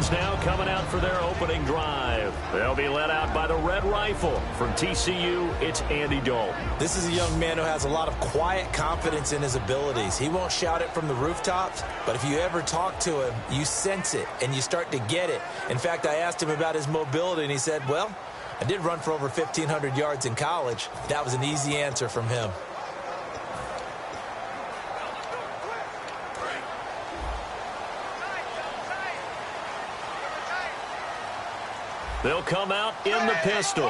Lions now coming out for their opening drive. They'll be led out by the Red Rifle. From TCU, it's Andy Dalton. This is a young man who has a lot of quiet confidence in his abilities. He won't shout it from the rooftops, but if you ever talk to him, you sense it, and you start to get it. In fact, I asked him about his mobility, and he said, well, I did run for over 1,500 yards in college. That was an easy answer from him. They'll come out in the pistol.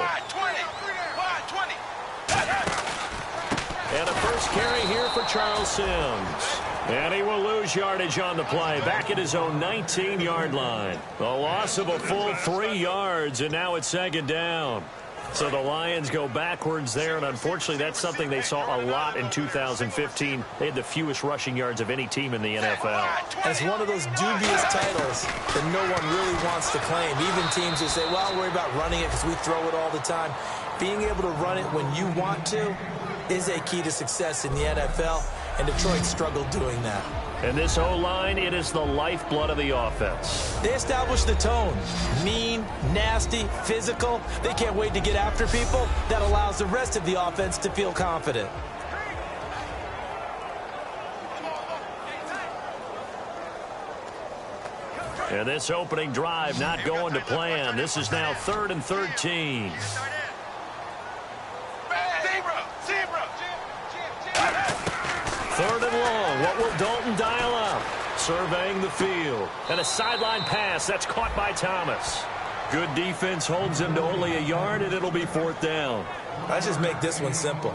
And a first carry here for Charles Sims. And he will lose yardage on the play, back at his own 19-yard line. The loss of a full 3 yards, and now it's second down. So the Lions go backwards there, and unfortunately that's something they saw a lot in 2015. They had the fewest rushing yards of any team in the NFL. And it's one of those dubious titles that no one really wants to claim. Even teams who say, well, I'll worry about running it because we throw it all the time. Being able to run it when you want to is a key to success in the NFL, and Detroit struggled doing that. And this O-line, it is the lifeblood of the offense. They establish the tone. Mean, nasty, physical. They can't wait to get after people. That allows the rest of the offense to feel confident. And this opening drive not going to plan. This is now 3rd and 13. Third and long. What will Dalton dial up? Surveying the field. And a sideline pass. That's caught by Thomas. Good defense holds him to only a yard, and it'll be 4th down. Let's just make this one simple.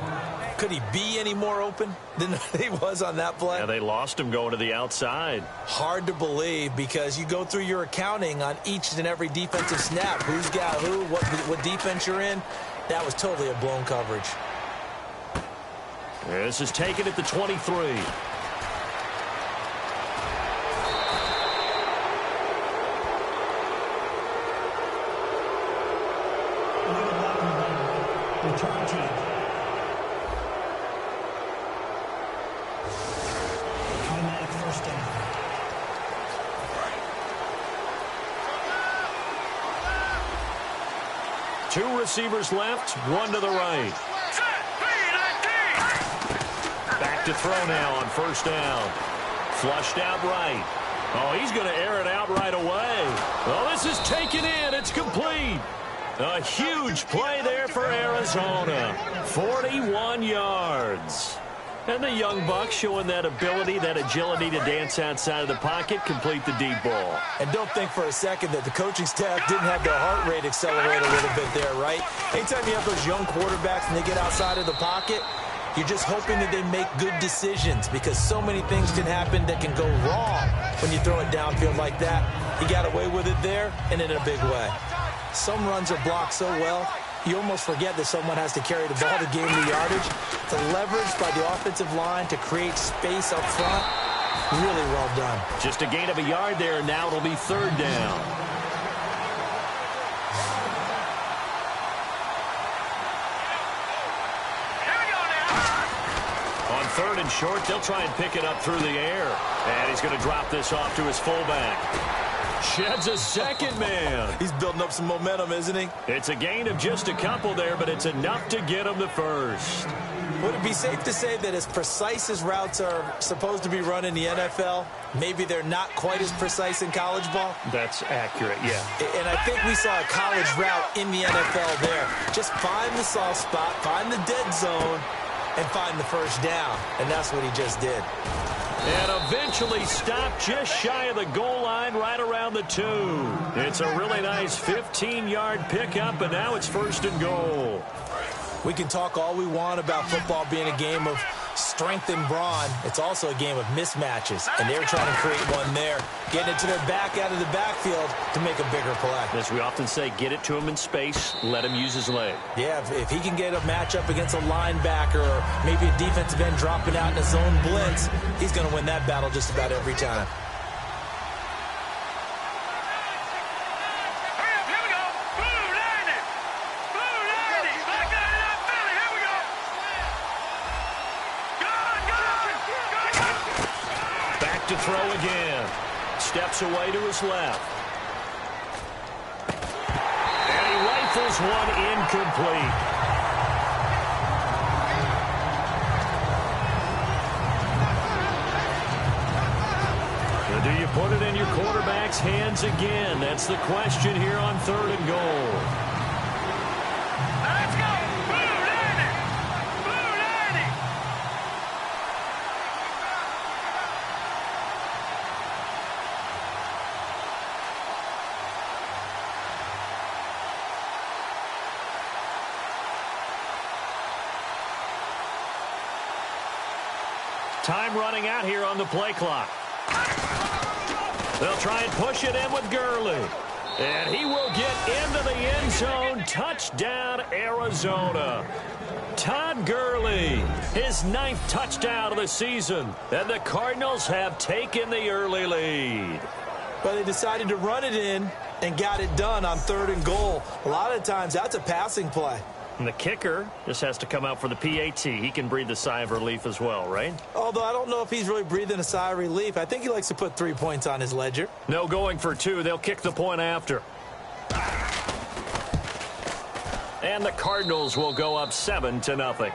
Could he be any more open than he was on that play? Yeah, they lost him going to the outside. Hard to believe because you go through your accounting on each and every defensive snap. Who's got who, what defense you're in. That was totally a blown coverage. This is taken at the 23. Return team. Automatic first down. Two receivers left, one to the right. Back to throw now on first down. Flushed out right. Oh, he's going to air it out right away. Well, this is taken in. It's complete. A huge play there for Arizona. 41 yards. And the young Bucks showing that ability, that agility to dance outside of the pocket, complete the deep ball. And don't think for a second that the coaching staff didn't have their heart rate accelerate a little bit there, right? Anytime you have those young quarterbacks and they get outside of the pocket, you're just hoping that they make good decisions because so many things can happen that can go wrong when you throw it downfield like that. He got away with it there and in a big way. Some runs are blocked so well, you almost forget that someone has to carry the ball to gain the yardage. The leverage by the offensive line to create space up front, really well done. Just a gain of a yard there, and now it'll be 3rd down. On 3rd and short, they'll try and pick it up through the air. And he's going to drop this off to his fullback. Sheds a second man. He's building up some momentum, isn't he? It's a gain of just a couple there, but it's enough to get him to first. Would it be safe to say that as precise as routes are supposed to be run in the NFL, maybe they're not quite as precise in college ball? That's accurate, yeah. And I think we saw a college route in the NFL there. Just find the soft spot, find the dead zone, and find the first down. And that's what he just did. And eventually stopped just shy of the goal line right around the 2. It's a really nice 15-yard pickup, and now it's 1st and goal. We can talk all we want about football being a game of strength and brawn. It's also a game of mismatches, and they're trying to create one there, getting it to their back out of the backfield to make a bigger play. As we often say, get it to him in space, let him use his leg. Yeah, if he can get a matchup against a linebacker or maybe a defensive end dropping out in a zone blitz, he's going to win that battle just about every time. To throw again. Steps away to his left. rifles one incomplete. Do you put it in your quarterback's hands again? That's the question here on 3rd and goal. Let's go! Boonani! Boonani! Time running out here on the play clock. They'll try and push it in with Gurley. And he will get into the end zone. Touchdown, Arizona. Todd Gurley, his 9th touchdown of the season. And the Cardinals have taken the early lead. But they decided to run it in and got it done on 3rd and goal. A lot of times, that's a passing play. And the kicker just has to come out for the PAT. He can breathe a sigh of relief as well, right? Although I don't know if he's really breathing a sigh of relief. I think he likes to put 3 points on his ledger. No going for 2. They'll kick the point after. And the Cardinals will go up 7-0.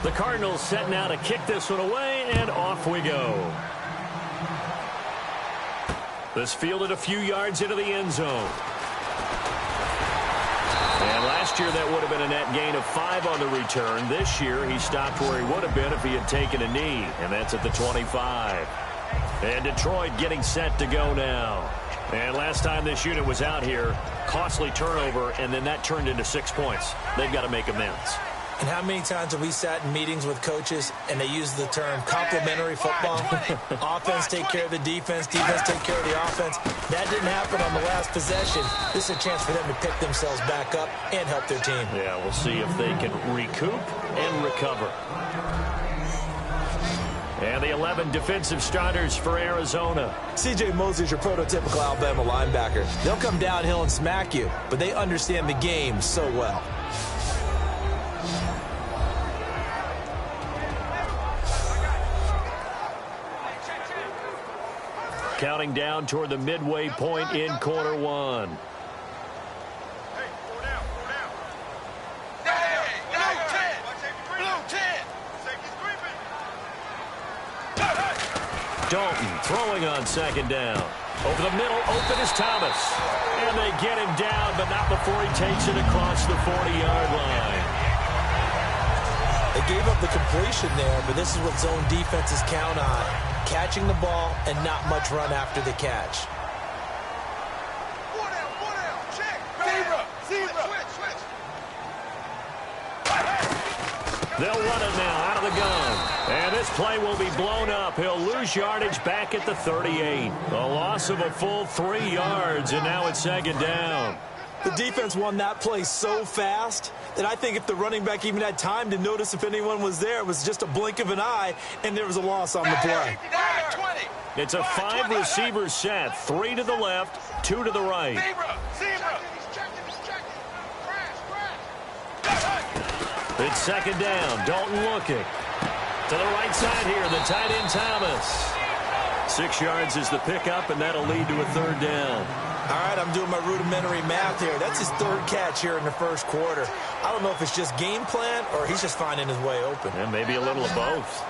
The Cardinals set now to kick this one away, and off we go. This fielded a few yards into the end zone. And last year that would have been a net gain of 5 on the return. This year he stopped where he would have been if he had taken a knee, and that's at the 25. And Detroit getting set to go now. And last time this unit was out here, costly turnover, and then that turned into 6 points. They've got to make amends. And how many times have we sat in meetings with coaches and they use the term complementary football? Offense take care of the defense, defense take care of the offense. That didn't happen on the last possession. This is a chance for them to pick themselves back up and help their team. Yeah, we'll see if they can recoup and recover. And the 11 defensive starters for Arizona. C.J. Mosley's your prototypical Alabama linebacker. They'll come downhill and smack you, but they understand the game so well. Counting down toward the midway point in quarter 1. Dalton throwing on 2nd down. Over the middle, open is Thomas. And they get him down, but not before he takes it across the 40-yard line. They gave up the completion there, but this is what zone defenses count on. Catching the ball and not much run after the catch. They'll run it now out of the gun. And this play will be blown up. He'll lose yardage back at the 38. A loss of a full 3 yards, and now it's 2nd down. The defense won that play so fast that I think if the running back even had time to notice if anyone was there, it was just a blink of an eye, and there was a loss on the play. It's a 5-receiver set. 3 to the left, 2 to the right. It's 2nd down. Dalton looking. To the right side here, the tight end Thomas. 6 yards is the pickup, and that'll lead to a 3rd down. All right, I'm doing my rudimentary math here. That's his 3rd catch here in the 1st quarter. I don't know if it's just game plan or he's just finding his way open. And maybe a little of both.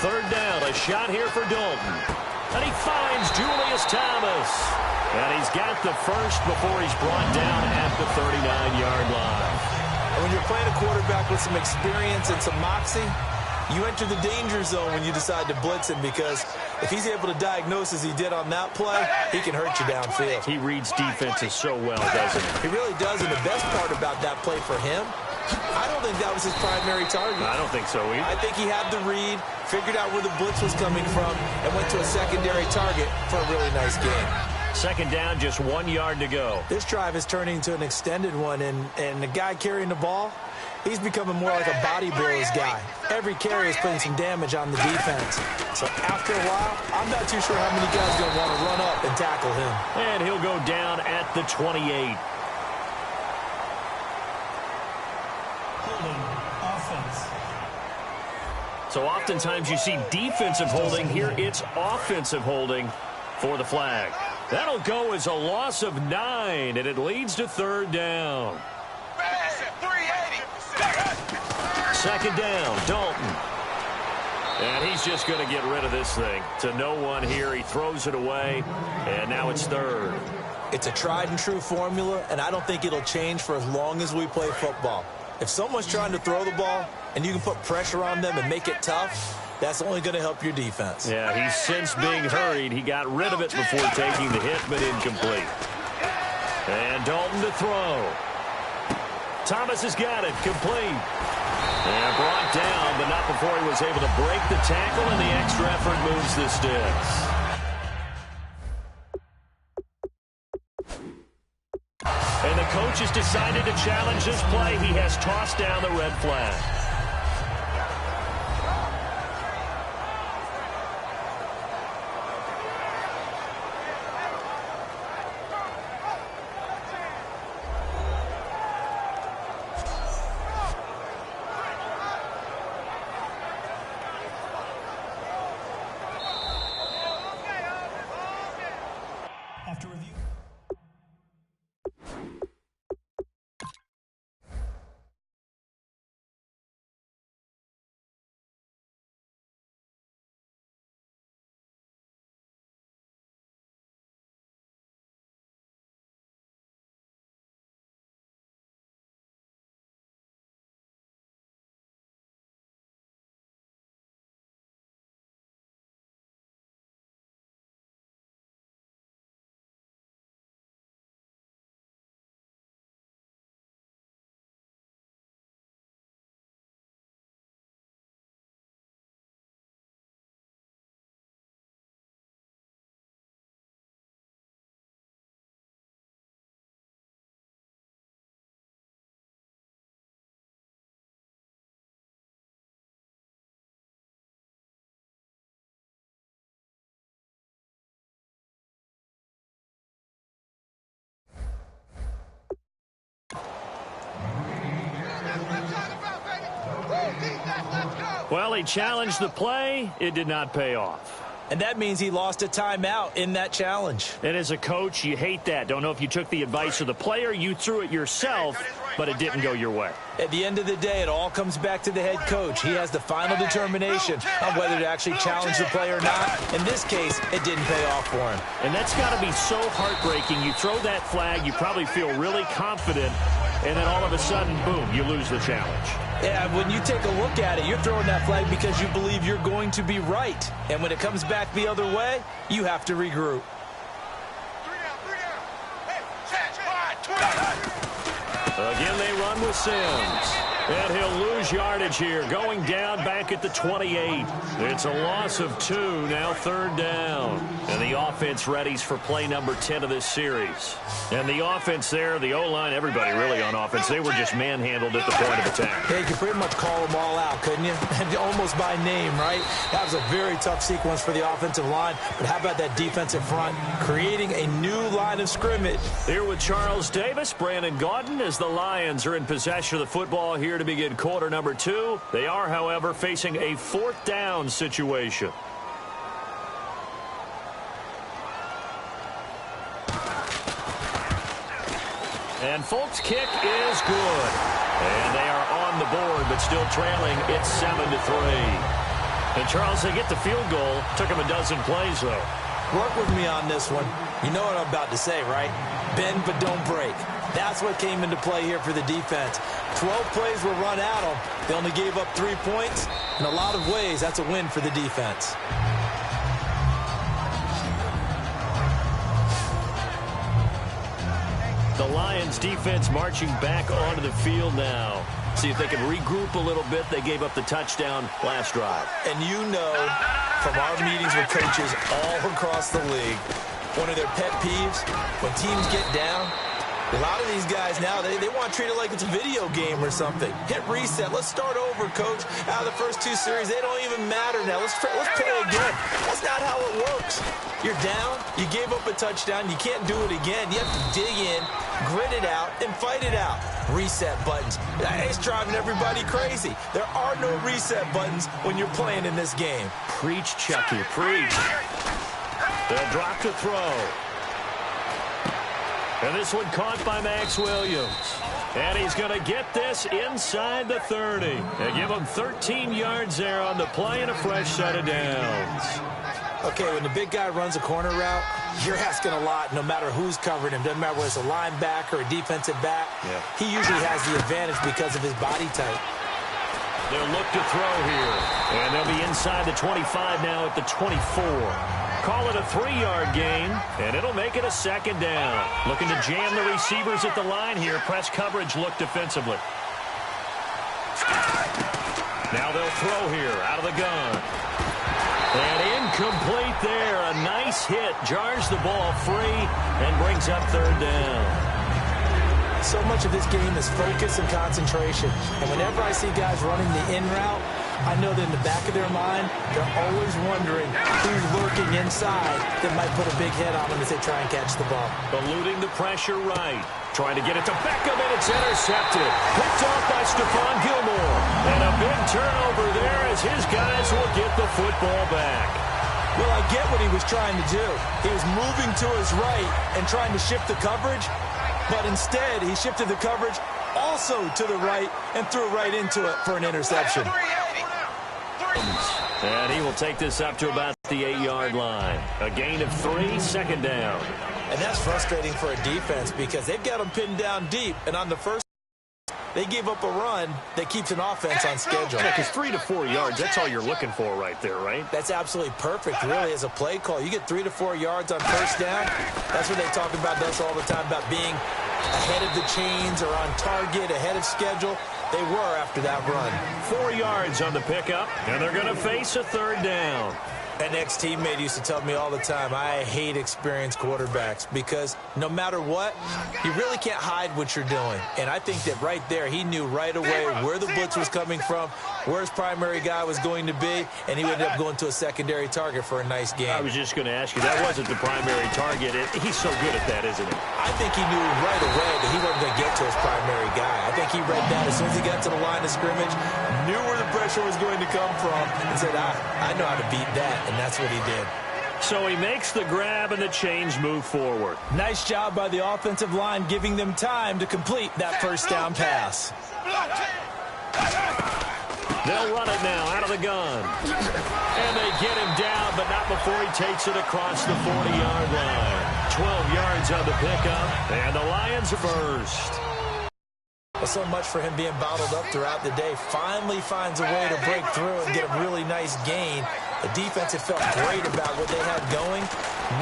Third down, a shot here for Dalton. And he finds Julius Thomas. And he's got the first before he's brought down at the 39-yard line. And when you're playing a quarterback with some experience and some moxie, you enter the danger zone when you decide to blitz him, because if he's able to diagnose as he did on that play, he can hurt you downfield. He reads defenses so well, doesn't he? He really does, and the best part about that play for him, I don't think that was his primary target. I don't think so either. I think he had the read, figured out where the blitz was coming from, and went to a secondary target for a really nice game. 2nd down, just 1 yard to go. This drive is turning into an extended one, and the guy carrying the ball, He's becoming more like a body blows guy. Every carry is putting some damage on the defense. So after a while, I'm not too sure how many guys are going to want to run up and tackle him. And he'll go down at the 28. Holding offense. So oftentimes you see defensive holding. Here it's offensive holding for the flag. That'll go as a loss of 9, and it leads to 3rd down. Second down, Dalton. And he's just going to get rid of this thing. To no one here. He throws it away, and now it's 3rd. It's a tried-and-true formula, and I don't think it'll change for as long as we play football. If someone's trying to throw the ball and you can put pressure on them and make it tough, that's only going to help your defense. Yeah, he's since being hurried. He got rid of it before taking the hit, but incomplete. And Dalton to throw. Thomas has got it, complete. And brought down, but not before he was able to break the tackle, and the extra effort moves the sticks. And the coach has decided to challenge this play. He has tossed down the red flag. After review. Well, he challenged the play. It did not pay off. And that means he lost a timeout in that challenge. And as a coach, you hate that. Don't know if you took the advice of the player, you threw it yourself, but it didn't go your way. At the end of the day, it all comes back to the head coach. He has the final determination on whether to actually challenge the play or not. In this case, it didn't pay off for him. And that's got to be so heartbreaking. You throw that flag, you probably feel really confident, and then all of a sudden, boom, you lose the challenge. Yeah, when you take a look at it, you're throwing that flag because you believe you're going to be right. And when it comes back the other way, you have to regroup. Again, they run with Sims. And he'll lose yardage here, going down back at the 28. It's a loss of 2, now 3rd down. And the offense readies for play number 10 of this series. And the offense there, the O-line, everybody really on offense, they were just manhandled at the point of attack. Yeah, you could pretty much call them all out, couldn't you? Almost by name, right? That was a very tough sequence for the offensive line. But how about that defensive front, creating a new line of scrimmage? Here with Charles Davis, Brandon Gaudin, as the Lions are in possession of the football here to begin quarter number 2. They are, however, facing a 4th down situation. And Folk's kick is good. And they are on the board, but still trailing. It's 7-3. And Charles, they get the field goal. Took them a dozen plays, though. Work with me on this one. You know what I'm about to say, right? Bend but don't break. That's what came into play here for the defense. 12 plays were run at them. They only gave up 3 points. In a lot of ways, that's a win for the defense. The Lions defense marching back onto the field now. See if they can regroup a little bit. They gave up the touchdown last drive. And you know from our meetings with coaches all across the league, one of their pet peeves, when teams get down, A lot of these guys now, they want to treat it like it's a video game or something. Hit reset. Let's start over, coach. Out of the first 2 series, they don't even matter now. Let's play again. That's not how it works. You're down. You gave up a touchdown. You can't do it again. You have to dig in, grit it out, and fight it out. Reset buttons. It's driving everybody crazy. There are no reset buttons when you're playing in this game. Preach, Chucky, preach. They'll drop to throw. And this one caught by Max Williams. And he's going to get this inside the 30. They give him 13 yards there on the play and a fresh set of downs. Okay, when the big guy runs a corner route, you're asking a lot no matter who's covering him. Doesn't matter whether it's a linebacker or a defensive back. Yeah. He usually has the advantage because of his body type. They'll look to throw here. And they'll be inside the 25 now at the 24. Call it a 3-yard gain, and it'll make it a second down. Looking to jam the receivers at the line here. Press coverage look defensively. Now they'll throw here out of the gun. And incomplete there. A nice hit. Jars the ball free and brings up third down. So much of this game is focus and concentration. And whenever I see guys running the in route, I know that in the back of their mind, they're always wondering who's lurking inside that might put a big hit on them as they try and catch the ball. Eluding the pressure right. Trying to get it to Beckham, and it's intercepted. Picked off by Stephon Gilmore. And a big turnover there as his guys will get the football back. Well, I get what he was trying to do. He was moving to his right and trying to shift the coverage, but instead he shifted the coverage also to the right and threw right into it for an interception. And he will take this up to about the 8-yard line. A gain of 3, second down. And that's frustrating for a defense because they've got them pinned down deep. And on the first, they gave up a run that keeps an offense on schedule. Yeah, because 3 to 4 yards, that's all you're looking for right there, right? That's absolutely perfect, really, as a play call. You get 3 to 4 yards on first down. That's what they talk about us all the time, about being ahead of the chains or on target, ahead of schedule. They were after that run. 4 yards on the pickup, and they're going to face a third down. An ex-teammate used to tell me all the time, I hate experienced quarterbacks because no matter what, you really can't hide what you're doing. And I think that right there, he knew right away where the blitz was coming from, where his primary guy was going to be, and he ended up going to a secondary target for a nice game. I was just going to ask you, that wasn't the primary target. He's so good at that, isn't he? I think he knew right away that he wasn't going to get to his primary guy. I think he read that as soon as he got to the line of scrimmage, knew where the pressure was going to come from, and said, I know how to beat that. And that's what he did. So he makes the grab and the chains move forward. Nice job by the offensive line giving them time to complete that first down pass. They'll run it now out of the gun. And they get him down, but not before he takes it across the 40-yard line. 12 yards on the pickup, and the Lions first. Well, so much for him being bottled up throughout the day. Finally finds a way to break through and get a really nice gain. The defense had felt great about what they had going.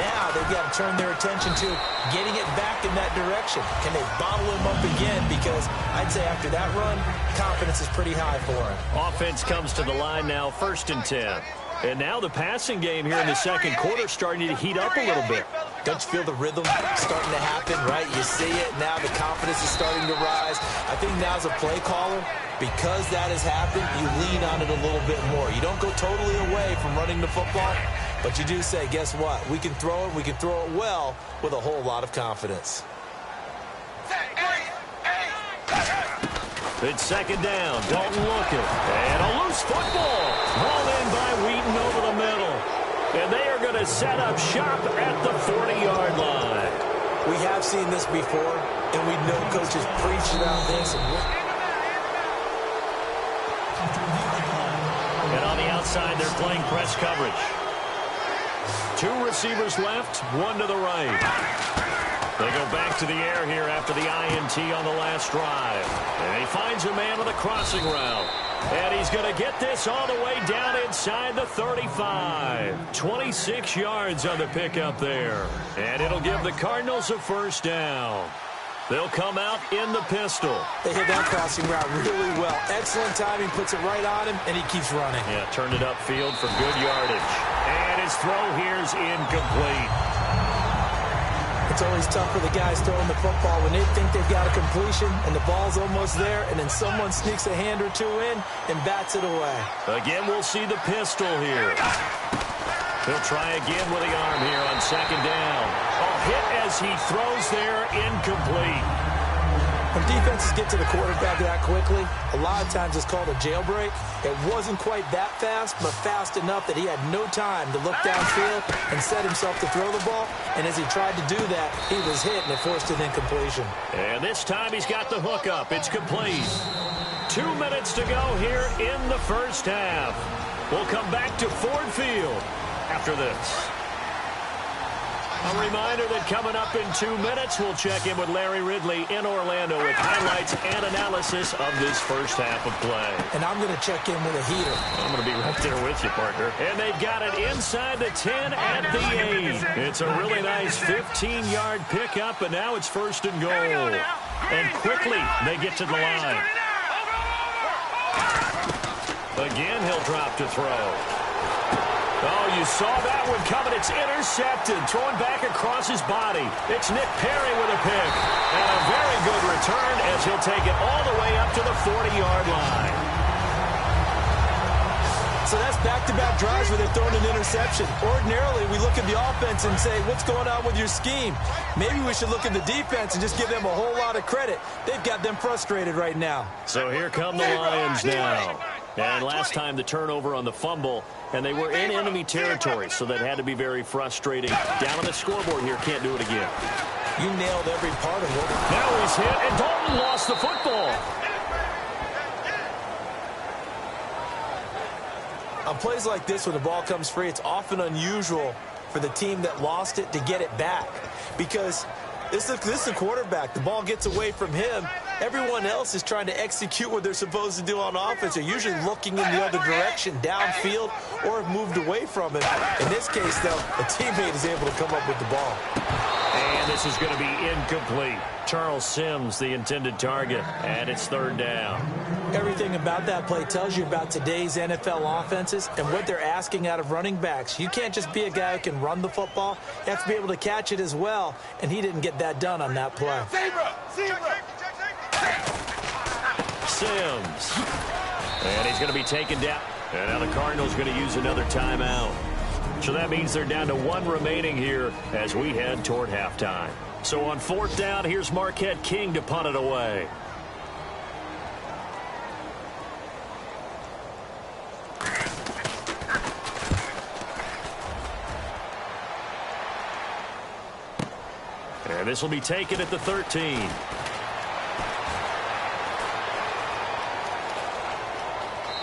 Now they've got to turn their attention to getting it back in that direction. Can they bottle him up again? Because I'd say after that run, confidence is pretty high for him. Offense comes to the line now, 1st and 10. And now the passing game here in the second quarter starting to heat up a little bit. Don't you feel the rhythm starting to happen, right? You see it. Now the confidence is starting to rise. I think now as a play caller, because that has happened, you lean on it a little bit more. You don't go totally away from running the football, but you do say, guess what? We can throw it. We can throw it well with a whole lot of confidence. It's second down. Dalton looking. And a loose football. Hauled in by Wheaton over the middle. And they are going to set up shop at the 40-yard line. We have seen this before, and we know coaches preach about this. And on the outside, they're playing press coverage. 2 receivers left, 1 to the right. They go back to the air here after the INT on the last drive. And he finds a man with a crossing route. And he's going to get this all the way down inside the 35. 26 yards on the pickup there. And it'll give the Cardinals a first down. They'll come out in the pistol. They hit that crossing route really well. Excellent timing, puts it right on him, and he keeps running. Yeah, turned it upfield for good yardage. And his throw here's incomplete. It's always tough for the guys throwing the football when they think they've got a completion and the ball's almost there, and then someone sneaks a hand or two in and bats it away. Again, we'll see the pistol here. He'll try again with the arm here on second down. Hit as he throws there, incomplete. When defenses get to the quarterback that quickly, a lot of times it's called a jailbreak. It wasn't quite that fast, but fast enough that he had no time to look downfield and set himself to throw the ball. And as he tried to do that, he was hit, and it forced an incompletion. And this time he's got the hook up. It's complete. 2 minutes to go here in the first half. We'll come back to Ford Field after this. A reminder that coming up in 2 minutes, we'll check in with Larry Ridley in Orlando with highlights and analysis of this first half of play. And I'm going to check in with a heater. I'm going to be right there with you, partner. And they've got it inside the 10 at the 8. It's a really nice 15-yard pickup, and now it's first and goal. And quickly, they get to the line. Again, he'll drop to throw. Oh, you saw that one coming. It's intercepted. Throwing back across his body. It's Nick Perry with a pick. And a very good return as he'll take it all the way up to the 40-yard line. So that's back-to-back drives where they're throwing an interception. Ordinarily, we look at the offense and say, what's going on with your scheme? Maybe we should look at the defense and just give them a whole lot of credit. They've got them frustrated right now. So here come the Lions now. And last time the turnover on the fumble, and they were in enemy territory, so that had to be very frustrating. Down on the scoreboard here, can't do it again. You nailed every part of it. Now he's hit, and Dalton lost the football. On plays like this, when the ball comes free, it's often unusual for the team that lost it to get it back. Because this is a quarterback. The ball gets away from him. Everyone else is trying to execute what they're supposed to do on offense. They're usually looking in the other direction, downfield, or have moved away from it. In this case, though, a teammate is able to come up with the ball. And this is going to be incomplete. Charles Sims, the intended target, and it's third down. Everything about that play tells you about today's NFL offenses and what they're asking out of running backs. You can't just be a guy who can run the football. You have to be able to catch it as well, and he didn't get that done on that play. Sims. And he's going to be taken down. And now the Cardinals going to use another timeout. So that means they're down to 1 remaining here as we head toward halftime. So on fourth down, here's Marquette King to punt it away. And this will be taken at the 13.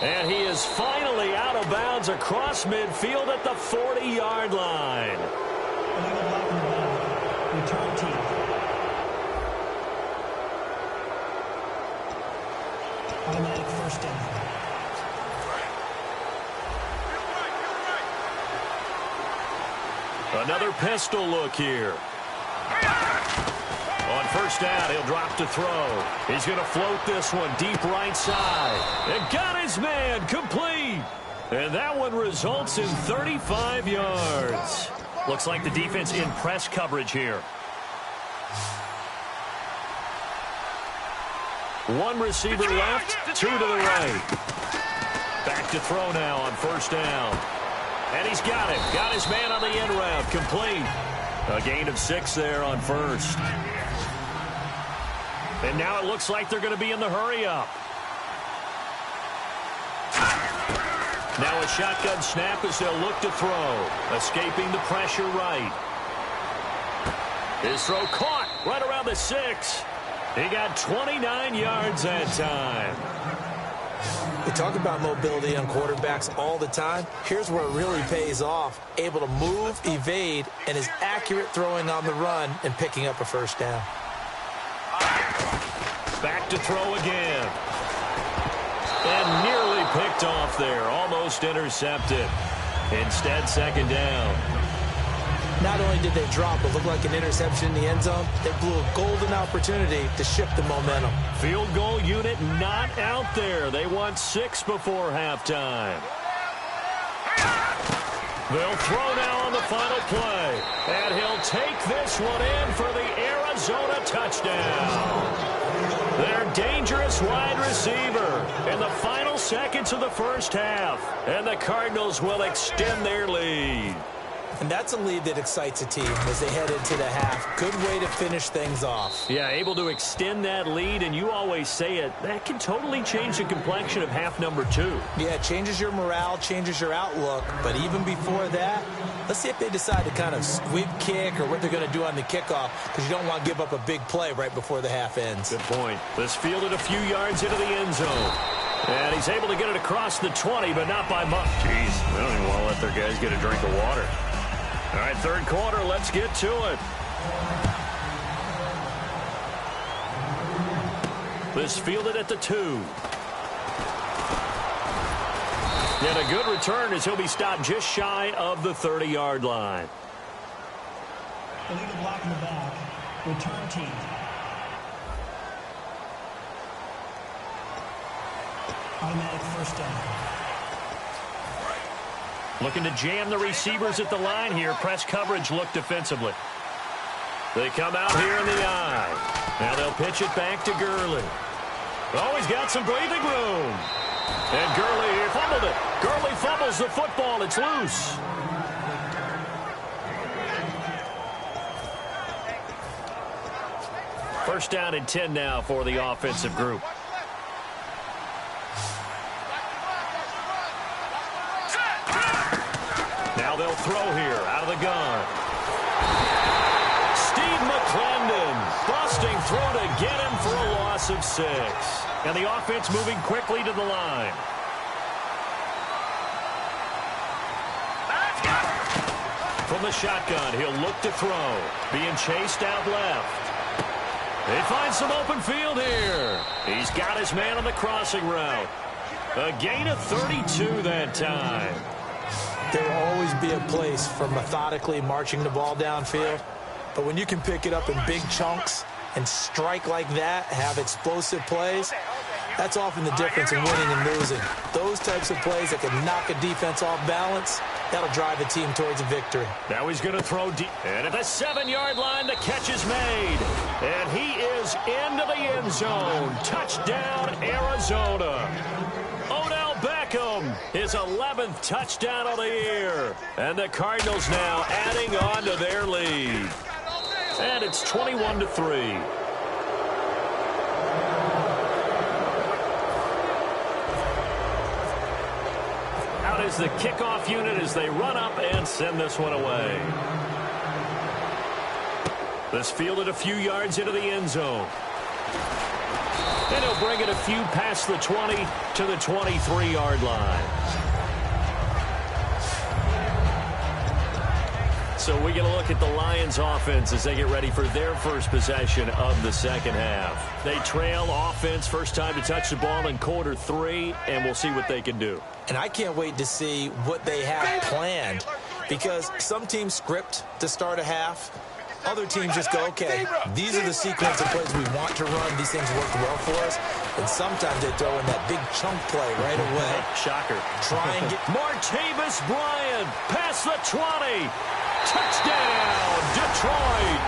And he is finally out of bounds across midfield at the 40-yard line. Illegal block on the ball. Return team. Automatic first down. Another pistol look here. On first down, he'll drop to throw. He's going to float this one deep right side. And got his man complete. And that one results in 35 yards. Looks like the defense in press coverage here. One receiver left, 2 to the right. Back to throw now on first down. And he's got him. Got his man on the end route. Complete. A gain of 6 there on first. And now it looks like they're going to be in the hurry-up. Now a shotgun snap as they'll look to throw. Escaping the pressure right. His throw caught right around the 6. He got 29 yards that time. We talk about mobility on quarterbacks all the time. Here's where it really pays off. Able to move, evade, and is accurate throwing on the run and picking up a first down. Back to throw again. And nearly picked off there. Almost intercepted. Instead, second down. Not only did they drop, but looked like an interception in the end zone, they blew a golden opportunity to shift the momentum. Field goal unit not out there. They want 6 before halftime. They'll throw now on the final play. And he'll take this one in for the Arizona touchdown. Their dangerous wide receiver in the final seconds of the first half. And the Cardinals will extend their lead. And that's a lead that excites a team as they head into the half. Good way to finish things off. Yeah, able to extend that lead, and you always say it, that can totally change the complexion of half number 2. Yeah, it changes your morale, changes your outlook. But even before that, let's see if they decide to kind of squib kick or what they're going to do on the kickoff, because you don't want to give up a big play right before the half ends. Good point. This fielded a few yards into the end zone. And he's able to get it across the 20, but not by much. Jeez, they don't even want to let their guys get a drink of water. All right, third quarter, let's get to it. This fielded at the 2. And a good return as he'll be stopped just shy of the 30-yard line. Illegal block in the back. Return team. Automatic first down. Looking to jam the receivers at the line here. Press coverage look defensively. They come out here in the eye. Now they'll pitch it back to Gurley. Oh, he's got some breathing room. And Gurley fumbled it. Gurley fumbles the football. It's loose. First down and 10 now for the offensive group. Now they'll throw here out of the gun. Steve McClendon busting through to get him for a loss of 6. And the offense moving quickly to the line. From the shotgun, he'll look to throw. Being chased out left. They find some open field here. He's got his man on the crossing route. A gain of 32 that time. There will always be a place for methodically marching the ball downfield. But when you can pick it up in big chunks and strike like that, have explosive plays, that's often the difference in winning and losing. Those types of plays that can knock a defense off balance, that'll drive a team towards a victory. Now he's going to throw deep. And at the 7-yard line, the catch is made. And he is into the end zone. Touchdown, Arizona. Odell Beckham, his 11th touchdown of the year. And the Cardinals now adding on to their lead. And it's 21-3. Out is the kickoff unit as they run up and send this one away. This fielded a few yards into the end zone. And he'll bring it a few past the 20 to the 23-yard line. So we get a look at the Lions offense as they get ready for their first possession of the second half. They trail offense, first time to touch the ball in quarter 3, and we'll see what they can do. And I can't wait to see what they have planned, because some teams script to start a half. Other teams just go, okay, these are the sequence of plays we want to run. These things work well for us. And sometimes they throw in that big chunk play right away. Shocker. Try and get Martavis Bryant past the 20. Touchdown, Detroit.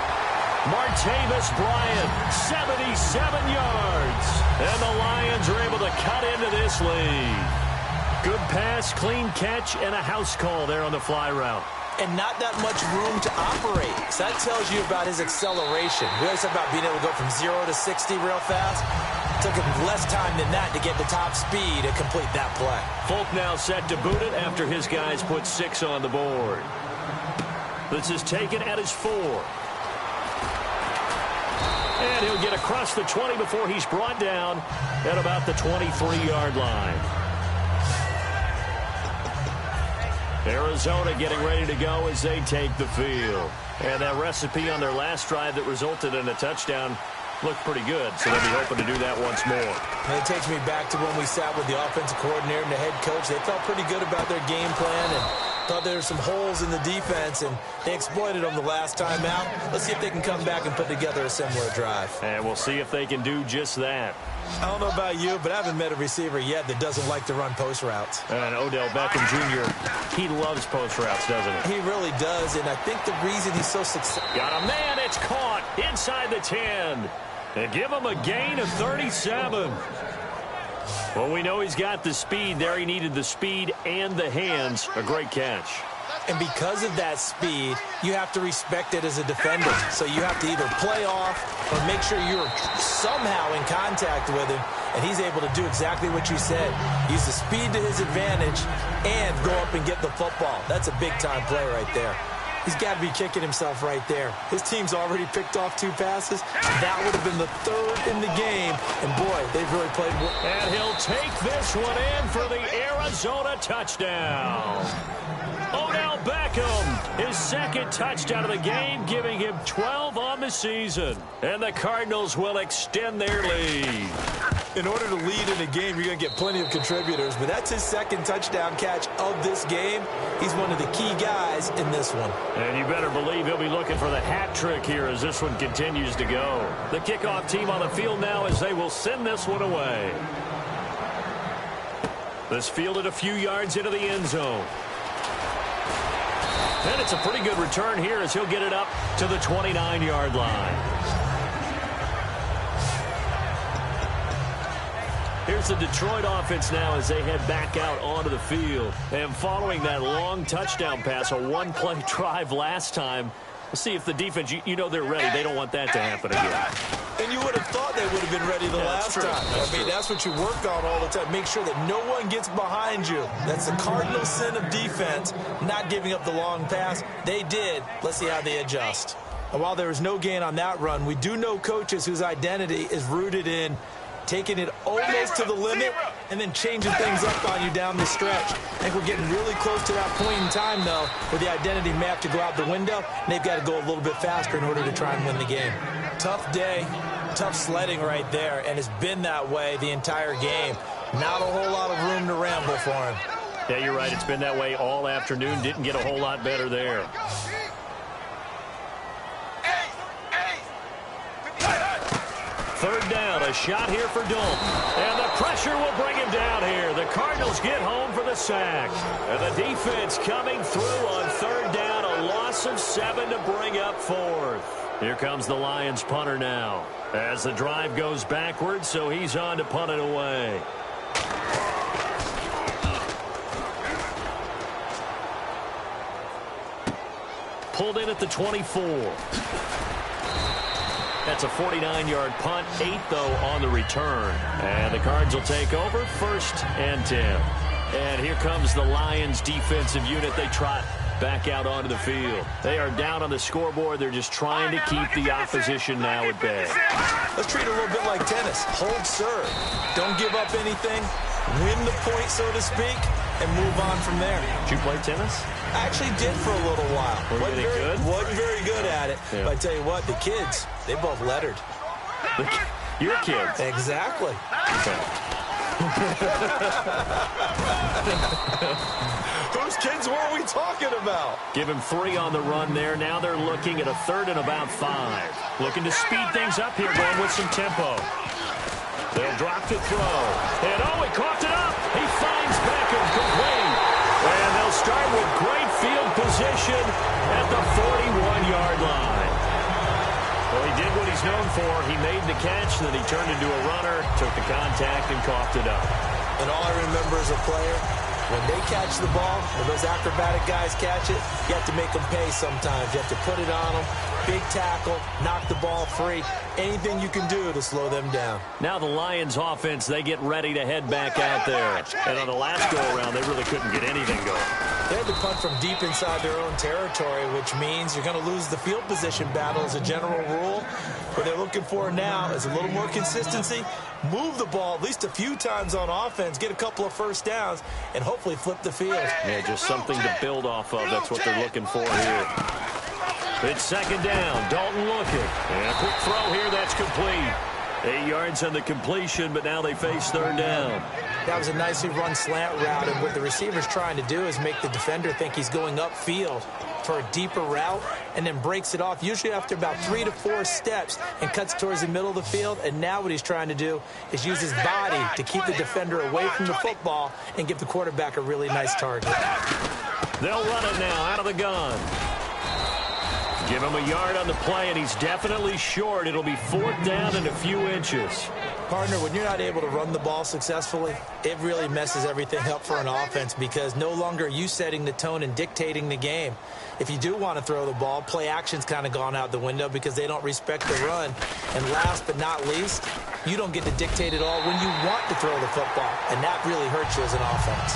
Martavis Bryant, 77 yards. And the Lions are able to cut into this lead. Good pass, clean catch, and a house call there on the fly route. and not that much room to operate. So that tells you about his acceleration. We always talk about being able to go from 0 to 60 real fast. It took him less time than that to get the top speed to complete that play. Folk now set to boot it after his guys put 6 on the board. This is taken at his 4. And he'll get across the 20 before he's brought down at about the 23-yard line. Arizona getting ready to go as they take the field. And that recipe on their last drive that resulted in a touchdown looked pretty good, so they'll be hoping to do that once more. And it takes me back to when we sat with the offensive coordinator and the head coach. They felt pretty good about their game plan and thought there were some holes in the defense, and they exploited them the last time out. Let's see if they can come back and put together a similar drive. And we'll see if they can do just that. I don't know about you, but I haven't met a receiver yet that doesn't like to run post routes. And Odell Beckham Jr., he loves post routes, doesn't he? He really does, and I think the reason he's so successful... Got a man, it's caught inside the 10. And give him a gain of 37. Well, we know he's got the speed there. He needed the speed and the hands. A great catch. And because of that speed, you have to respect it as a defender. So you have to either play off or make sure you're somehow in contact with him. And he's able to do exactly what you said. Use the speed to his advantage and go up and get the football. That's a big-time play right there. He's got to be kicking himself right there. His team's already picked off 2 passes. That would have been the 3rd in the game. And, boy, they've really played well. And he'll take this one in for the Arizona touchdown. Odell Beckham, his 2nd touchdown of the game, giving him 12 on the season. And the Cardinals will extend their lead. In order to lead in a game, you're going to get plenty of contributors, but that's his 2nd touchdown catch of this game. He's one of the key guys in this one. And you better believe he'll be looking for the hat trick here as this one continues to go. The kickoff team on the field now as they will send this one away. This fielded a few yards into the end zone. And it's a pretty good return here as he'll get it up to the 29-yard line. Here's the Detroit offense now as they head back out onto the field. And following that long touchdown pass, a one-play drive last time, we'll see if the defense, you know they're ready. They don't want that to happen again. And you would have thought they would have been ready the last time. I mean, that's what you work on all the time. Make sure that no one gets behind you. That's the cardinal sin of defense, not giving up the long pass. They did. Let's see how they adjust. And while there was no gain on that run, we do know coaches whose identity is rooted in taking it almost to the limit and then changing things up on you down the stretch. I think we're getting really close to that point in time, though, where the identity may have to go out the window, and they've got to go a little bit faster in order to try and win the game. Tough day, tough sledding right there, and it's been that way the entire game. Not a whole lot of room to ramble for him. Yeah, you're right. It's been that way all afternoon. Didn't get a whole lot better there. Third down, a shot here for Dalton. And the pressure will bring him down here. The Cardinals get home for the sack. And the defense coming through on third down. A loss of 7 to bring up 4th. Here comes the Lions punter now. As the drive goes backwards, so he's on to punt it away. Pulled in at the 24. That's a 49-yard punt, 8, though, on the return. And the Cards will take over, 1st and 10. And here comes the Lions defensive unit. They trot back out onto the field. They are down on the scoreboard. They're just trying to keep the opposition now at bay. Let's treat it a little bit like tennis. Hold serve. Don't give up anything. Win the point, so to speak, and move on from there. Did you play tennis? I actually did for a little while. Wasn't very good at it. Yeah. But I tell you what, the kids, they both lettered. Your kids. Exactly. Whose kids were we talking about? Give him 3 on the run there. Now they're looking at a 3rd and about 5. Looking to speed things up here, going with some tempo. They'll drop to throw. And he caught it up. He finds Beckham complete. And they'll start with great field position at the 41-yard line. Well, he did what he's known for. He made the catch, then he turned into a runner, took the contact, and coughed it up. And all I remember as a player, when they catch the ball, when those acrobatic guys catch it, you have to make them pay sometimes. You have to put it on them. Big tackle, knock the ball free. Anything you can do to slow them down. Now the Lions offense, they get ready to head back out there. And on the last go-around, they really couldn't get anything going. They had to punt from deep inside their own territory, which means you're going to lose the field position battle as a general rule. What they're looking for now is a little more consistency, move the ball at least a few times on offense, get a couple of first downs, and hopefully flip the field. Yeah, just something to build off of. That's what they're looking for here. It's 2nd down. Dalton looking. And a quick throw here. That's complete. 8 yards on the completion, but now they face 3rd down. That was a nicely run slant route, and what the receiver's trying to do is make the defender think he's going upfield. for a deeper route and then breaks it off, usually after about 3 to 4 steps, and cuts towards the middle of the field. And now what he's trying to do is use his body to keep the defender away from the football and give the quarterback a really nice target. They'll run it now out of the gun. Give him a yard on the play, and he's definitely short. It'll be 4th down and a few inches. Partner, when you're not able to run the ball successfully, it really messes everything up for an offense because no longer are you setting the tone and dictating the game. If you do want to throw the ball, play action's kind of gone out the window because they don't respect the run. And last but not least, you don't get to dictate it all when you want to throw the football, and that really hurts you as an offense.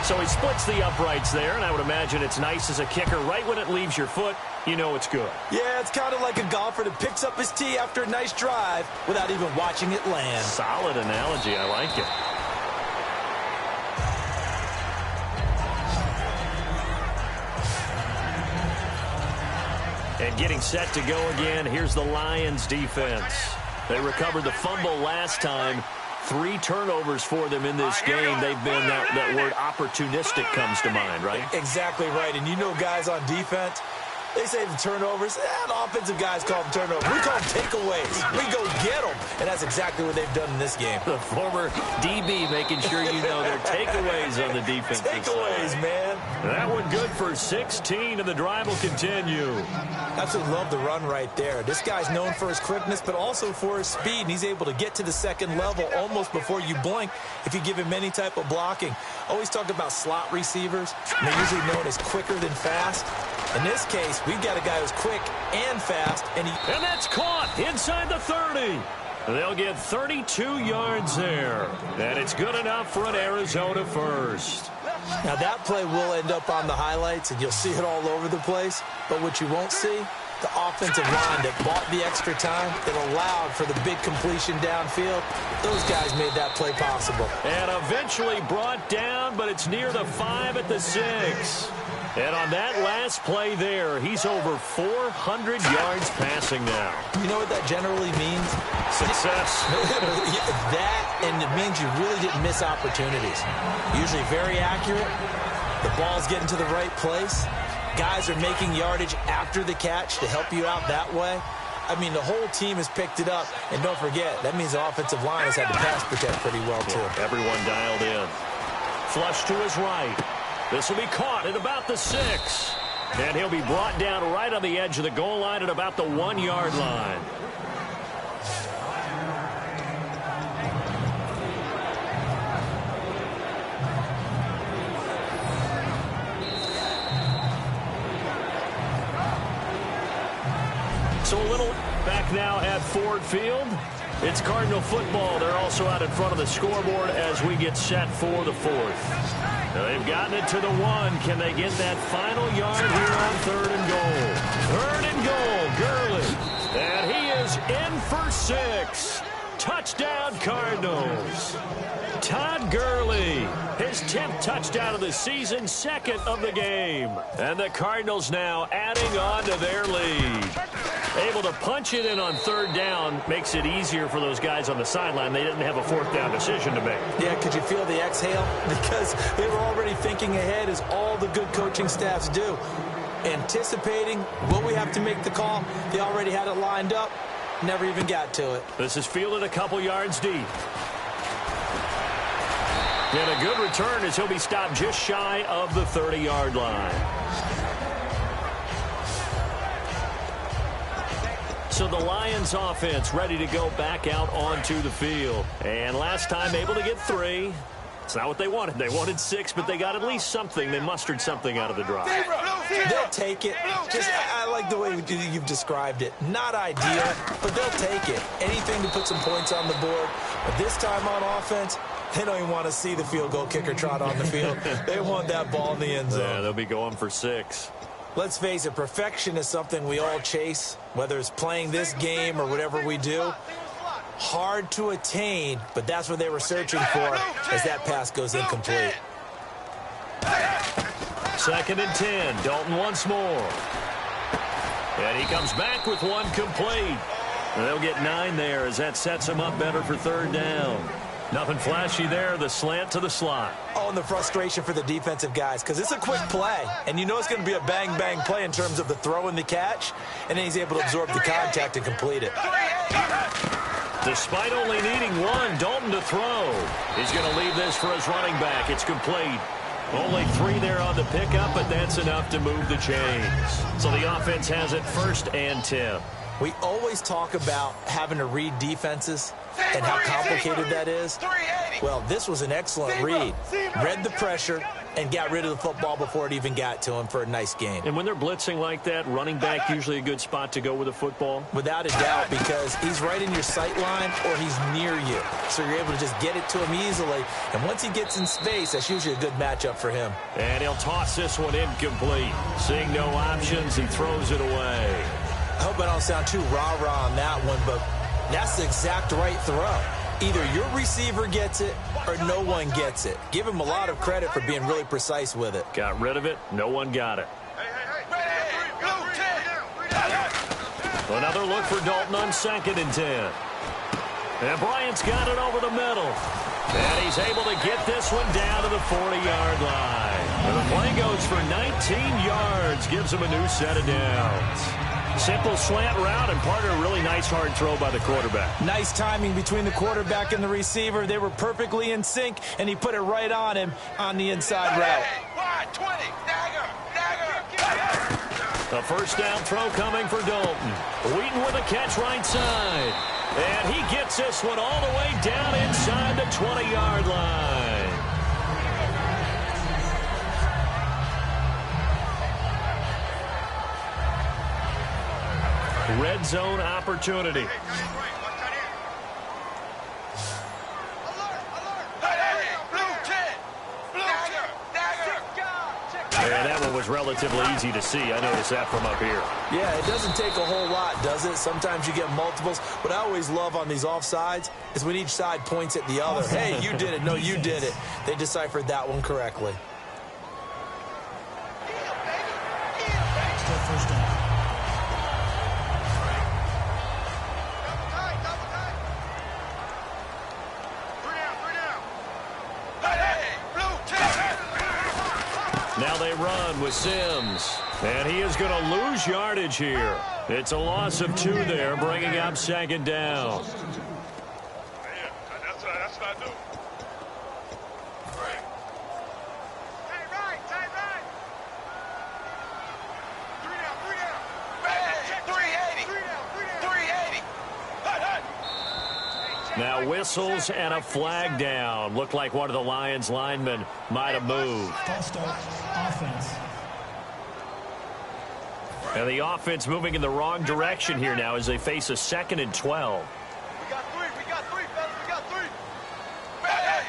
So he splits the uprights there, and I would imagine it's nice as a kicker. Right when it leaves your foot, you know it's good. Yeah, it's kind of like a golfer that picks up his tee after a nice drive without even watching it land. Solid analogy. I like it. And getting set to go again, here's the Lions defense. They recovered the fumble last time. 3 turnovers for them in this game. They've been, that word opportunistic comes to mind, right? Exactly right. And you know guys on defense, they say the turnovers, the offensive guys call them turnovers. We call them takeaways. We go get them. And that's exactly what they've done in this game. The former DB making sure you know they're takeaways on the defense. Takeaways, man. That one good for 16, and the drive will continue. Absolutely love the run right there. This guy's known for his quickness, but also for his speed. And he's able to get to the second level almost before you blink if you give him any type of blocking. Always talk about slot receivers. And they're usually known as quicker than fast. In this case, we've got a guy who's quick and fast. And that's caught inside the 30. They'll get 32 yards there. And it's good enough for an Arizona first. Now, that play will end up on the highlights, and you'll see it all over the place. But what you won't see, the offensive line that bought the extra time, that allowed for the big completion downfield, those guys made that play possible. And eventually brought down, but it's near the 5 at the 6. And on that last play there, he's over 400 yards passing now. You know what that generally means? Success. That, and it means you really didn't miss opportunities. Usually very accurate. The ball's getting to the right place. Guys are making yardage after the catch to help you out that way. I mean, the whole team has picked it up. And don't forget, that means the offensive line has had to pass protect pretty well, too. Everyone dialed in. Flush to his right. This will be caught at about the 6. And he'll be brought down right on the edge of the goal line at about the 1-yard line. So a little back now at Ford Field. It's Cardinal football. They're also out in front of the scoreboard as we get set for the 4th. Now they've gotten it to the 1. Can they get that final yard here on 3rd and goal? 3rd and goal, Gurley. And he is in for 6. Touchdown, Cardinals. Todd Gurley, his 10th touchdown of the season, 2nd of the game. And the Cardinals now adding on to their lead. Able to punch it in on 3rd down makes it easier for those guys on the sideline. They didn't have a 4th down decision to make. Yeah, could you feel the exhale? Because they were already thinking ahead, as all the good coaching staffs do. Anticipating, will we have to make the call? They already had it lined up. Never even got to it. This is fielded a couple yards deep. And a good return as he'll be stopped just shy of the 30-yard line. So the Lions offense ready to go back out onto the field. And last time able to get 3. It's not what they wanted. They wanted 6, but they got at least something. They mustered something out of the drive. They'll take it. I like the way you've described it. Not ideal, but they'll take it. Anything to put some points on the board. But this time on offense, they don't even want to see the field goal kicker trot on the field. They want that ball in the end zone. Yeah, they'll be going for 6. Let's face it, perfection is something we all chase, whether it's playing this game or whatever we do. Hard to attain, but that's what they were searching for as that pass goes incomplete. 2nd and 10. Dalton once more. And he comes back with one complete. And they'll get 9 there as that sets him up better for 3rd down. Nothing flashy there. The slant to the slot. Oh, and the frustration for the defensive guys, because it's a quick play, and you know it's going to be a bang-bang play in terms of the throw and the catch, and then he's able to absorb the contact and complete it. Despite only needing one, Dalton to throw. He's going to leave this for his running back. It's complete. Only 3 there on the pickup, but that's enough to move the chains. So the offense has it 1st and 10. We always talk about having to read defenses and how complicated that is. Well, this was an excellent read. Read the pressure and got rid of the football before it even got to him for a nice gain. And when they're blitzing like that, running back usually a good spot to go with the football? Without a doubt, because he's right in your sight line or he's near you. So you're able to just get it to him easily. And once he gets in space, that's usually a good matchup for him. And he'll toss this one incomplete. Seeing no options, he throws it away. I hope I don't sound too rah-rah on that one, but that's the exact right throw. Either your receiver gets it or no one gets it. Give him a lot of credit for being really precise with it. Got rid of it. No one got it. Another look for Dalton on 2nd and 10. And Bryant's got it over the middle. And he's able to get this one down to the 40-yard line. And the play goes for 19 yards. Gives him a new set of downs. Simple slant route, and part of a really nice hard throw by the quarterback. Nice timing between the quarterback and the receiver. They were perfectly in sync, and he put it right on him on the inside route. A 1st down throw coming for Dalton. Wheaton with a catch right side. And he gets this one all the way down inside the 20-yard line. Red zone opportunity. And that one was relatively easy to see. I noticed that from up here. Yeah, it doesn't take a whole lot, does it? Sometimes you get multiples. What I always love on these offsides is when each side points at the other. Hey, you did it. No, you did it. They deciphered that one correctly. Still 1st down. Now they run with Sims. And he is going to lose yardage here. It's a loss of 2 there, bringing up 2nd down. That's what I do. Tight right. 380. Now whistles and a flag down. Looked like one of the Lions linemen might have moved. False start. Offense. And the offense moving in the wrong direction here now as they face a 2nd and 12. We got three, fellas. We got 3. Hey,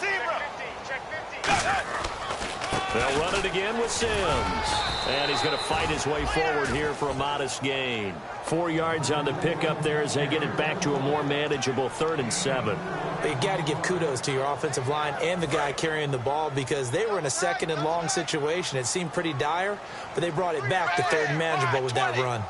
Zebra. Check 50. They'll run it again with Sims. And he's going to fight his way forward here for a modest gain. 4 yards on the pickup there as they get it back to a more manageable 3rd and 7. You got to give kudos to your offensive line and the guy carrying the ball because they were in a 2nd and long situation. It seemed pretty dire, but they brought it back to 3rd and manageable with that run.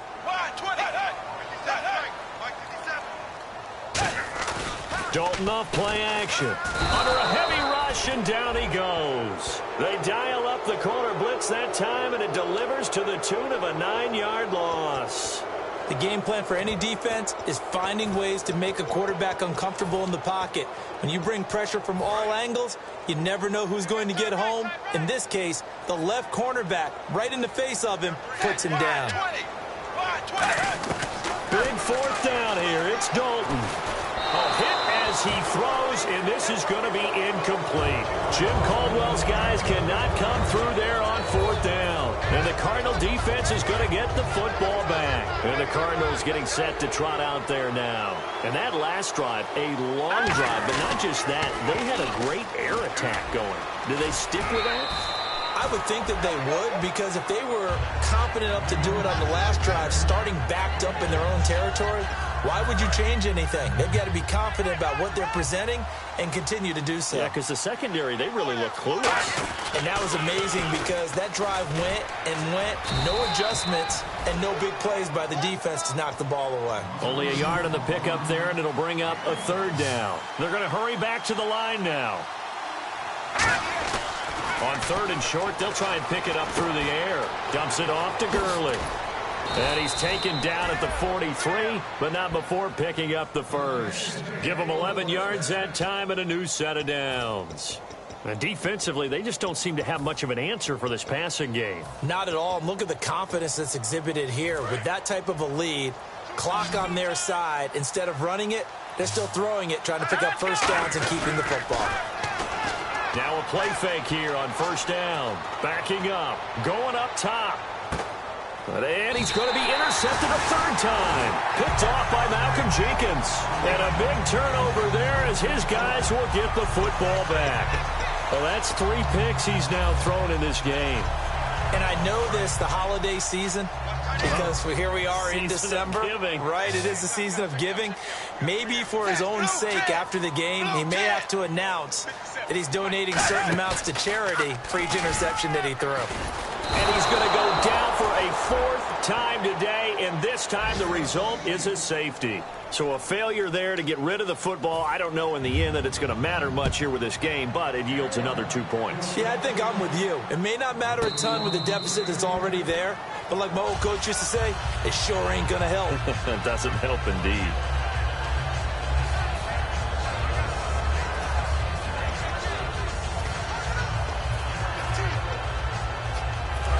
Dalton off play action. Under a heavy rush, and down he goes. They dial up the corner blitz that time, and it delivers to the tune of a 9-yard loss. The game plan for any defense is finding ways to make a quarterback uncomfortable in the pocket. When you bring pressure from all angles, you never know who's going to get home. In this case, the left cornerback, right in the face of him, puts him down. Big 4th down here. It's Dalton. A hit as he throws, and this is going to be incomplete. Jim Caldwell's guys cannot come through there on 4th down. And the Cardinal defense is going to get the football back. And the Cardinals getting set to trot out there now. And that last drive, a long drive, but not just that. They had a great air attack going. Do they stick with that? I would think that they would, because if they were confident enough to do it on the last drive, starting backed up in their own territory, why would you change anything? They've got to be confident about what they're presenting and continue to do so. Yeah, because the secondary, they really look clueless. And that was amazing because that drive went and went, no adjustments, and no big plays by the defense to knock the ball away. Only a yard on the pickup there, and it'll bring up a third down. They're going to hurry back to the line now. On third and short, they'll try and pick it up through the air. Dumps it off to Gurley. And he's taken down at the 43, but not before picking up the first. Give him 11 yards that time and a new set of downs. And defensively, they just don't seem to have much of an answer for this passing game. Not at all. And look at the confidence that's exhibited here. With that type of a lead, clock on their side, instead of running it, they're still throwing it, trying to pick up first downs and keeping the football. Now a play fake here on first down. Backing up, going up top. And he's going to be intercepted a third time. Picked off by Malcolm Jenkins. And a big turnover there as his guys will get the football back. Well, that's 3 picks he's now thrown in this game. And I know this, the holiday season, because here we are in December. Right, it is the season of giving. Maybe for his own sake after the game, he may have to announce that he's donating certain amounts to charity for each interception that he threw. And he's going to go down for a 4th time today, and this time the result is a safety. So a failure there to get rid of the football. I don't know in the end that it's going to matter much here with this game, but it yields another 2 points. Yeah, I think I'm with you. It may not matter a ton with the deficit that's already there, but like my old coach used to say, it sure ain't going to help. It doesn't help indeed.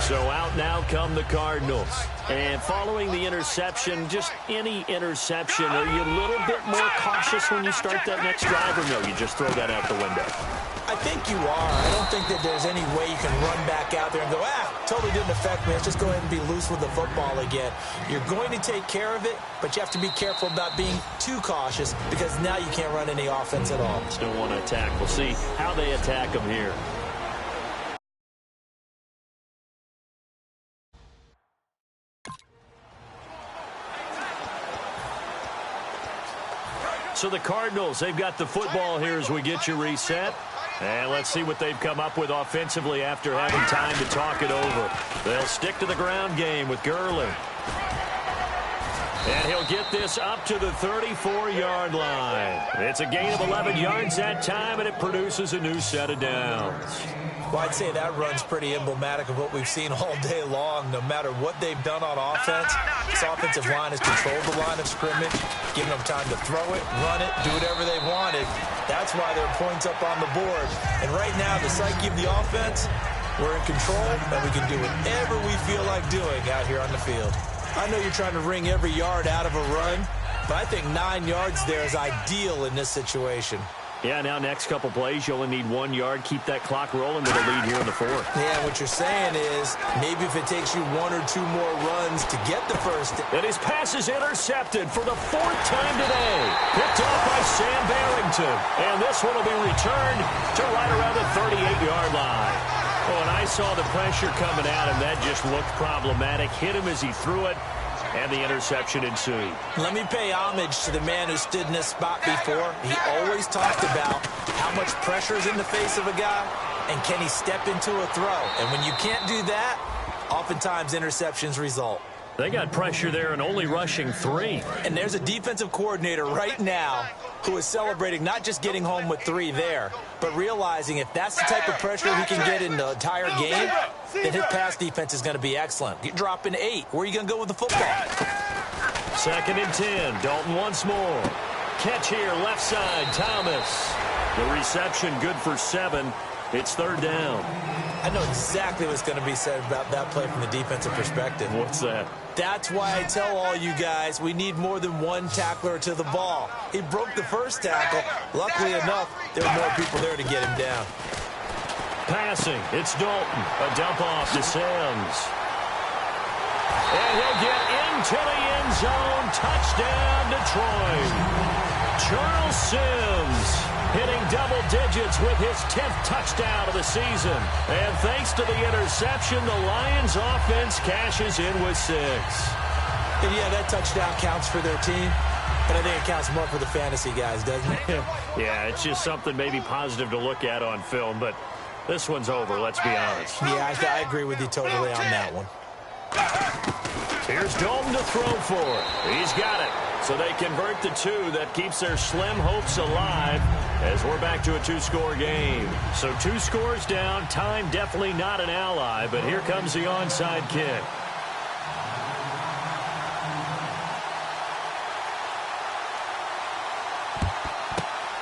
So out now come the Cardinals. And following the interception, just any interception, are you a little bit more cautious when you start that next drive, or no, you just throw that out the window? I think you are. I don't think that there's any way you can run back out there and go, totally didn't affect me. Let's just go ahead and be loose with the football again. You're going to take care of it, but you have to be careful about being too cautious because now you can't run any offense at all. Still want to attack. We'll see how they attack them here. So the Cardinals, they've got the football here as we get you reset. And let's see what they've come up with offensively after having time to talk it over. They'll stick to the ground game with Gurley. And he'll get this up to the 34-yard line. It's a gain of 11 yards that time, and it produces a new set of downs. Well, I'd say that run's pretty emblematic of what we've seen all day long. No matter what they've done on offense, this offensive line has controlled the line of scrimmage, giving them time to throw it, run it, do whatever they wanted. That's why there are points up on the board. And right now, the psyche of the offense, we're in control, and we can do whatever we feel like doing out here on the field. I know you're trying to wring every yard out of a run, but I think 9 yards there is ideal in this situation. Yeah, now next couple plays, you only need 1 yard. Keep that clock rolling with a lead here in the 4th. Yeah, what you're saying is maybe if it takes you 1 or 2 more runs to get the first. And his pass is intercepted for the 4th time today. Picked off by Sam Barrington. And this one will be returned to right around the 38-yard line. Oh, and I saw the pressure coming at him. That just looked problematic. Hit him as he threw it. And the interception ensued. Let me pay homage to the man who stood in this spot before. He always talked about how much pressure is in the face of a guy and can he step into a throw. And when you can't do that, oftentimes interceptions result. They got pressure there and only rushing 3. And there's a defensive coordinator right now who is celebrating not just getting home with 3 there, but realizing if that's the type of pressure he can get in the entire game, then his pass defense is going to be excellent. You're dropping 8. Where are you going to go with the football? 2nd and 10. Dalton once more. Catch here, left side, Thomas. The reception good for 7. It's 3rd down. I know exactly what's going to be said about that play from the defensive perspective. What's that? That's why I tell all you guys we need more than one tackler to the ball. He broke the first tackle. Luckily enough, there were more people there to get him down. Passing, it's Dalton. A dump off to Sims. And he'll get into the end zone. Touchdown, Detroit. Charles Sims hitting double digits with his 10th touchdown of the season. And thanks to the interception, the Lions offense cashes in with 6. And yeah, that touchdown counts for their team, but I think it counts more for the fantasy guys, doesn't it? Yeah, it's just something maybe positive to look at on film, but this one's over, let's be honest. Yeah, I agree with you totally on that one. Here's Dalton to throw for it. He's got it. So they convert the 2. That keeps their slim hopes alive as we're back to a 2-score game. So 2 scores down. Time definitely not an ally, but here comes the onside kick.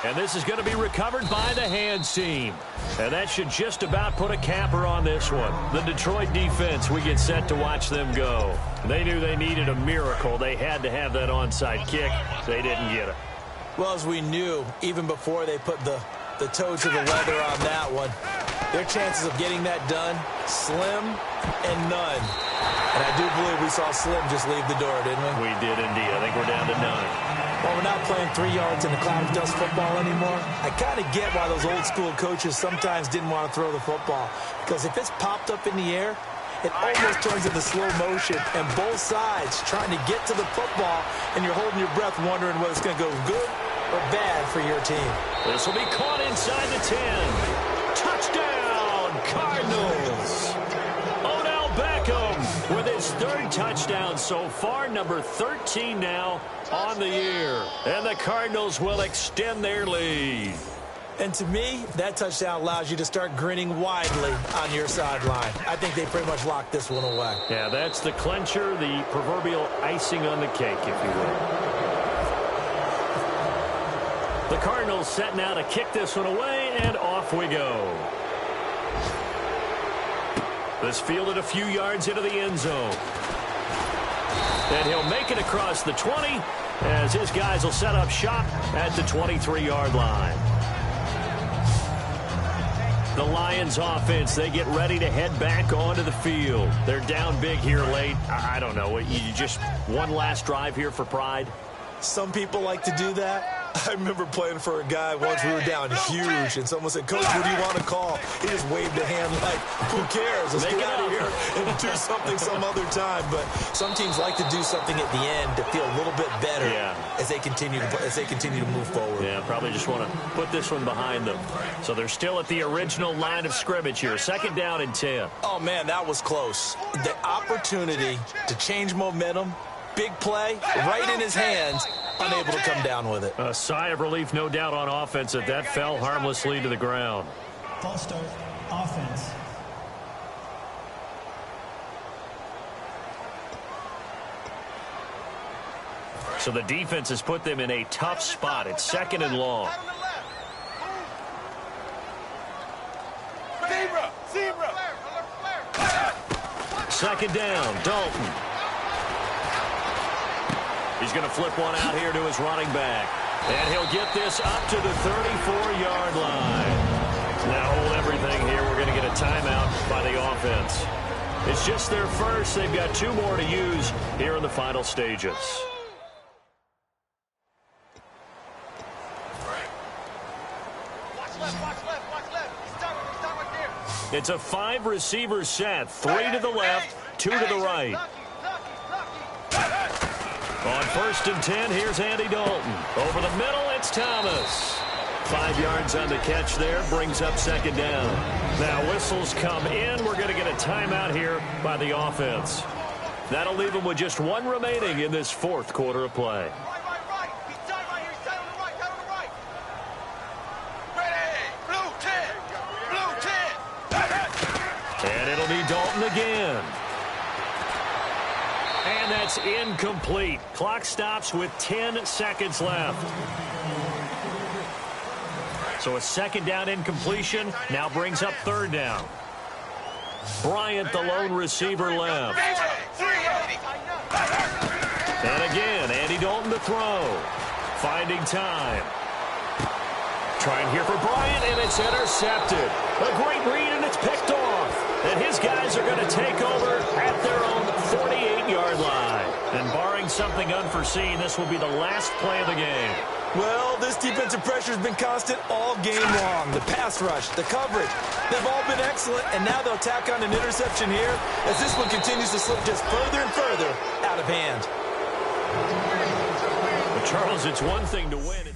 And this is going to be recovered by the hands team. And that should just about put a capper on this one. The Detroit defense, we get set to watch them go. They knew they needed a miracle. They had to have that onside kick. They didn't get it. Well, as we knew, even before they put the toe to the leather on that one, their chances of getting that done, slim and none. And I do believe we saw Slim just leave the door, didn't we? We did indeed. I think we're down to none. Well, we're not playing 3 yards in a cloud of dust football anymore. I kind of get why those old school coaches sometimes didn't want to throw the football. Because if it's popped up in the air, it almost turns into slow motion. And both sides trying to get to the football, and you're holding your breath wondering whether it's going to go good or bad for your team. This will be caught inside the 10. Touchdown, Cardinals. Odell Beckham with his 3rd touchdown so far, number 13 now on the year. And the Cardinals will extend their lead. And to me, that touchdown allows you to start grinning widely on your sideline. I think they pretty much locked this one away. Yeah, that's the clincher, the proverbial icing on the cake, if you will. The Cardinals set now to kick this one away, and off we go. This fielded a few yards into the end zone. And he'll make it across the 20 as his guys will set up shop at the 23-yard line. The Lions offense, they get ready to head back onto the field. They're down big here late. I don't know. You just one last drive here for pride? Some people like to do that. I remember playing for a guy once. We were down huge, and someone said, "Coach, what do you want to call?" He just waved a hand like, "Who cares? Let's get out of here and do something some other time." But some teams like to do something at the end to feel a little bit better as they continue to move forward. Yeah, probably just want to put this one behind them. So they're still at the original line of scrimmage here. 2nd down and 10. Oh man, that was close. The opportunity to change momentum. Big play, right in his hands, unable to come down with it. A sigh of relief, no doubt, on offense that that fell harmlessly to the ground. False start, offense. So the defense has put them in a tough spot. It's 2nd and long. Zebra! 2nd down, Dalton. He's going to flip one out here to his running back. And he'll get this up to the 34-yard line. Now hold everything here. We're going to get a timeout by the offense. It's just their first. They've got 2 more to use here in the final stages. Watch left. He's done right there. It's a 5-receiver set. 3 to the left, 2 to the right. On 1st and 10, here's Andy Dalton. Over the middle, it's Thomas. 5 yards on the catch there, brings up 2nd down. Now whistles come in. We're going to get a timeout here by the offense. That'll leave them with just 1 remaining in this 4th quarter of play. Right. He's done right here. He's down on the right. Ready. Blue 10. And it'll be Dalton again. And that's incomplete. Clock stops with 10 seconds left. So a 2nd down incompletion now brings up 3rd down. Bryant, the lone receiver, left. And again, Andy Dalton to throw. Finding time. Trying here for Bryant, and it's intercepted. A great read, and it's picked off. And his guys are going to take over at their own 48-yard line. And barring something unforeseen, this will be the last play of the game. Well, this defensive pressure has been constant all game long. The pass rush, the coverage, they've all been excellent, and now they'll tack on an interception here as this one continues to slip just further and further out of hand. But Charles, it's one thing to win.